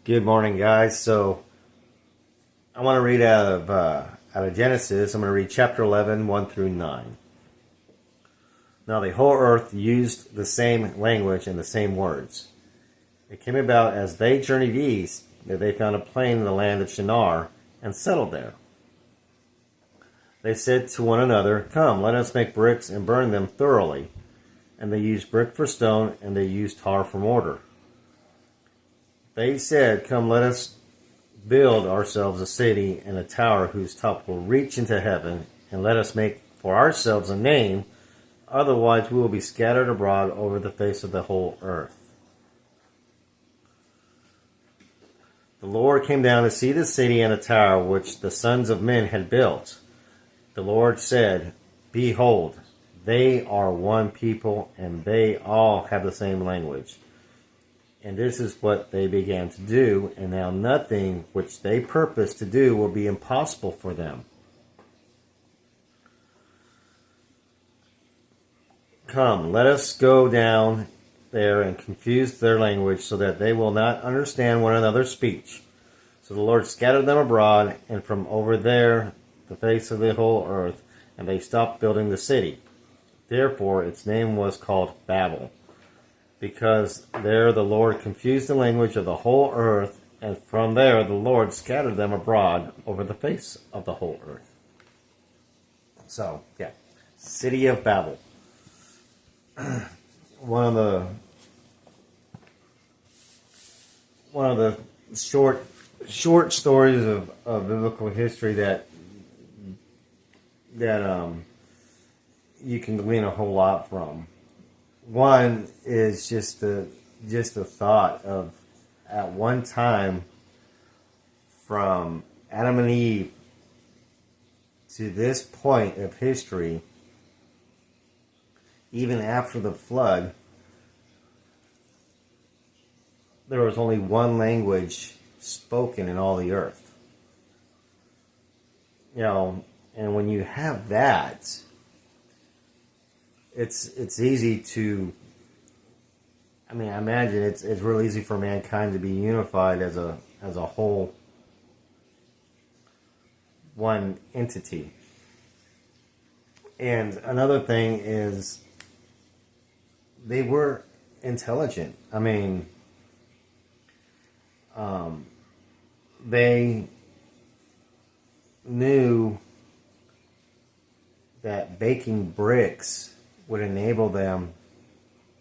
Good morning, guys. So I want to read out of Genesis. I'm going to read chapter 11, 1 through 9. Now the whole earth used the same language and the same words. It came about as they journeyed east that they found a plain in the land of Shinar and settled there. They said to one another, "Come, let us make bricks and burn them thoroughly." And they used brick for stone, and they used tar for mortar. They said, "Come, let us build ourselves a city and a tower whose top will reach into heaven, and let us make for ourselves a name, otherwise we will be scattered abroad over the face of the whole earth." The Lord came down to see the city and the tower which the sons of men had built. The Lord said, "Behold, they are one people, and they all have the same language." And this is what they began to do, and now nothing which they purpose to do will be impossible for them. Come, let us go down there and confuse their language, so that they will not understand one another's speech. So the Lord scattered them abroad, and from over there the face of the whole earth, and they stopped building the city. Therefore its name was called Babel, because there the Lord confused the language of the whole earth, and from there the Lord scattered them abroad over the face of the whole earth. So, yeah, City of Babel. One of the short stories of biblical history that you can glean a whole lot from. One is just the thought of, at one time, from Adam and Eve to this point of history, even after the flood, there was only one language spoken in all the earth. And when you have that, it's easy to, I imagine it's real easy for mankind to be unified as a whole, one entity. And another thing is, they were intelligent. They knew that baking bricks would enable them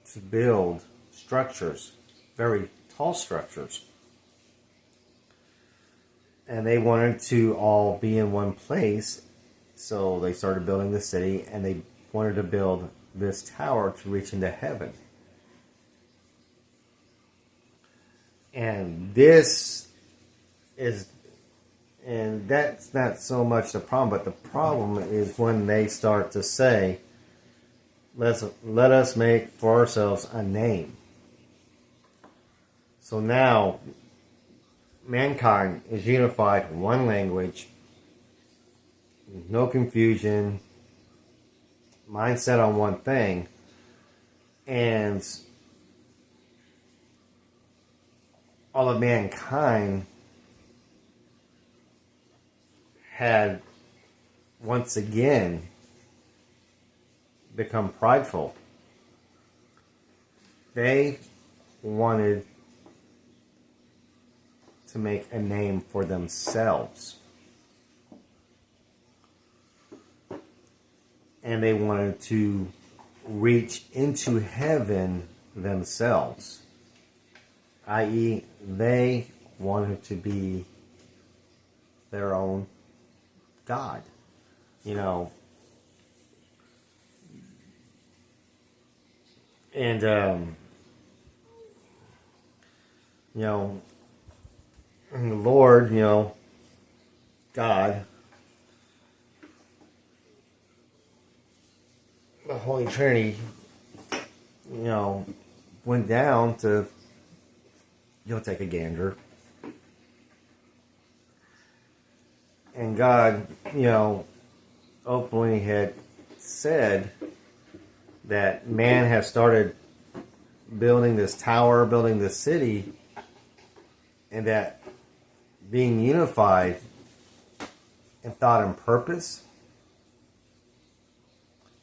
to build structures, very tall structures. And they wanted to all be in one place, so they started building the city, and they wanted to build this tower to reach into heaven. And that's not so much the problem, but the problem is when they start to say, let us make for ourselves a name. So now mankind is unified in one language, no confusion, mindset on one thing, and all of mankind had once again become prideful. They wanted to make a name for themselves. And they wanted to reach into heaven themselves. I.e., they wanted to be their own God. And, and the Lord, God, the Holy Trinity, went down to, take a gander. And God, openly had said that man has started building this tower, building this city, and that being unified in thought and purpose,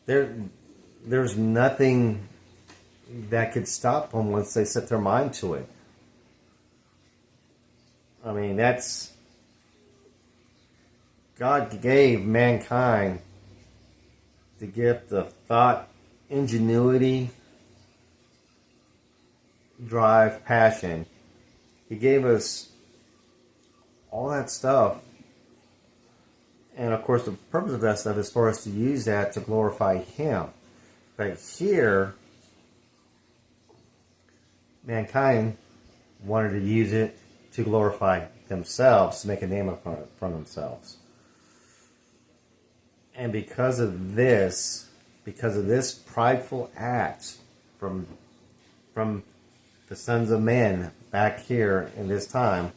there's nothing that could stop them once they set their mind to it. I mean, that's God gave mankind the gift of thought, ingenuity, drive, passion. He gave us all that stuff. And of course, the purpose of that stuff is for us to use that to glorify Him. But here, mankind wanted to use it to glorify themselves, to make a name for themselves. And because of this prideful act from the sons of men back here in this time,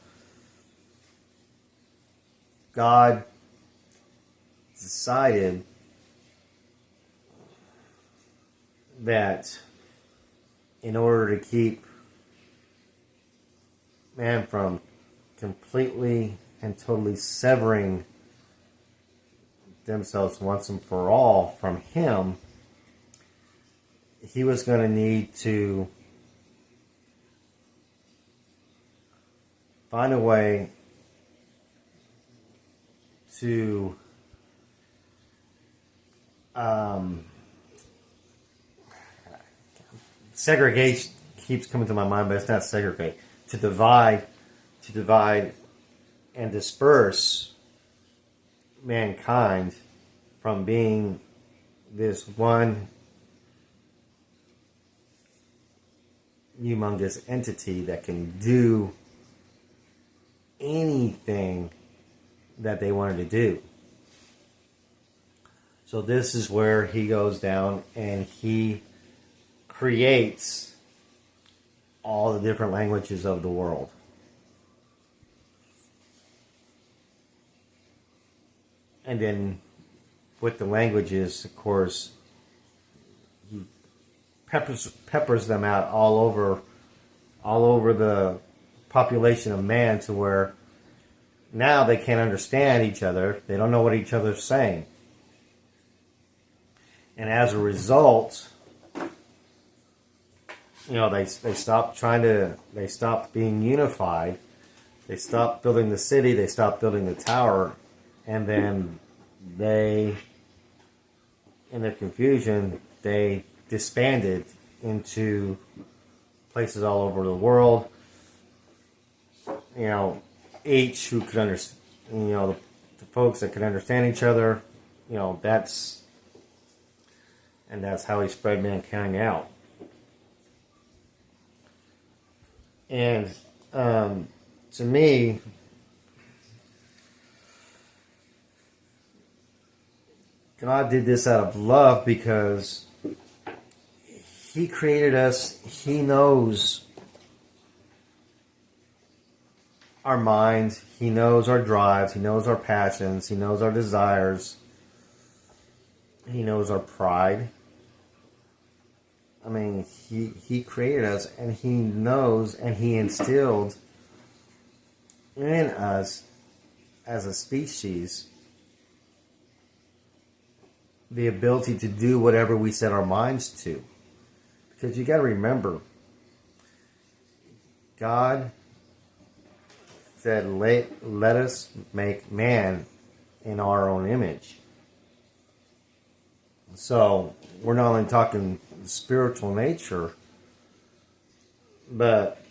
God decided that in order to keep man from completely and totally severing themselves once and for all from Him, He was going to need to find a way to segregation keeps coming to my mind, but it's not segregate. To divide and disperse mankind from being this one humongous entity that can do anything that they wanted to do. So this is where He goes down and He creates all the different languages of the world. And then with the languages, of course, He peppers them out all over the population of man, to where now they can't understand each other. They don't know what each other's saying. And as a result, they stopped they stopped being unified. They stopped building the city. They stopped building the tower. And then they, in their confusion, they disbanded into places all over the world. Each who could understand, the folks that could understand each other, that's how He spread mankind out. And to me, God did this out of love, because He created us. He knows our minds. He knows our drives. He knows our passions. He knows our desires. He knows our pride. I mean, He created us, and He knows, and He instilled in us as a species the ability to do whatever we set our minds to. Because you got to remember, God said, let us make man in our own image. So we're not only talking spiritual nature, but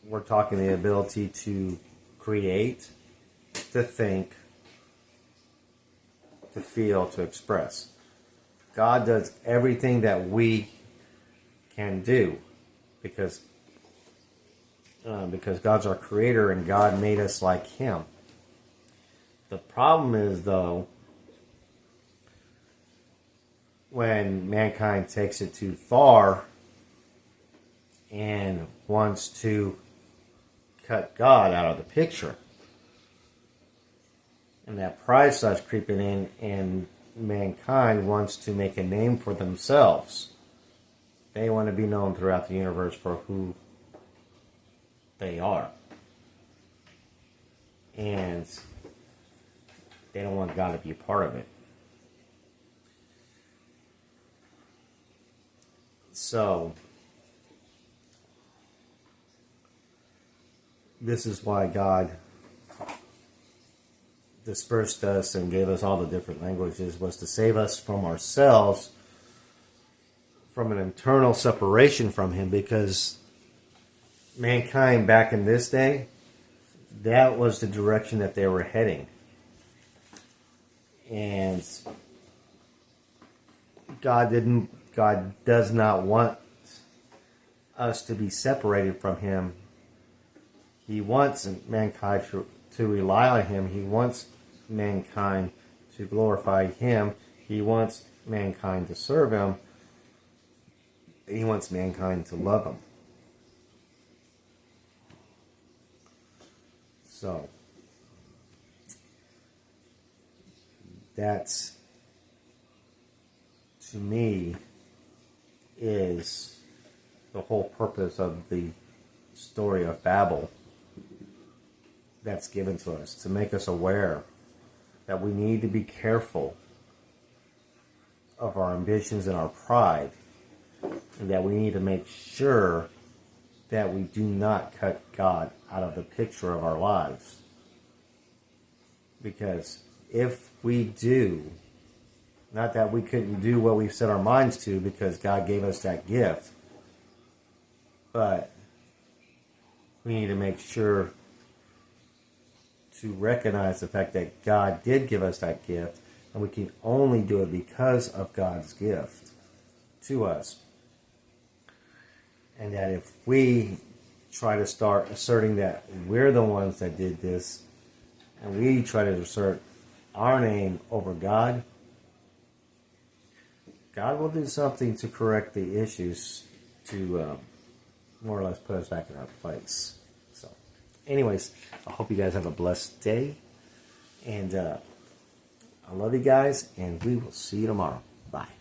we're talking the ability to create, to think, to feel, to express. God does everything that we can do, because God's our creator and God made us like Him. The problem is, though, when mankind takes it too far and wants to cut God out of the picture. And that pride starts creeping in, and mankind wants to make a name for themselves. They want to be known throughout the universe for who they are. and they don't want God to be a part of it. So, this is why God dispersed us and gave us all the different languages, was to save us from ourselves, from an internal separation from Him, because mankind back in this day, that was the direction that they were heading. And God does not want us to be separated from Him. He wants mankind to rely on Him. He wants mankind to glorify Him. He wants mankind to serve Him. He wants mankind to love Him. So, that's, to me, is the whole purpose of the story of Babel that's given to us, to make us aware that we need to be careful of our ambitions and our pride, and that we need to make sure that we do not cut God out of the picture of our lives. Because if we do, not that we couldn't do what we set our minds to because God gave us that gift, but we need to make sure to recognize the fact that God did give us that gift, and we can only do it because of God's gift to us. And that if we try to start asserting that we're the ones that did this, and we try to assert our name over God, God will do something to correct the issues, to more or less put us back in our place. So, anyways, I hope you guys have a blessed day, and I love you guys, and we will see you tomorrow. Bye.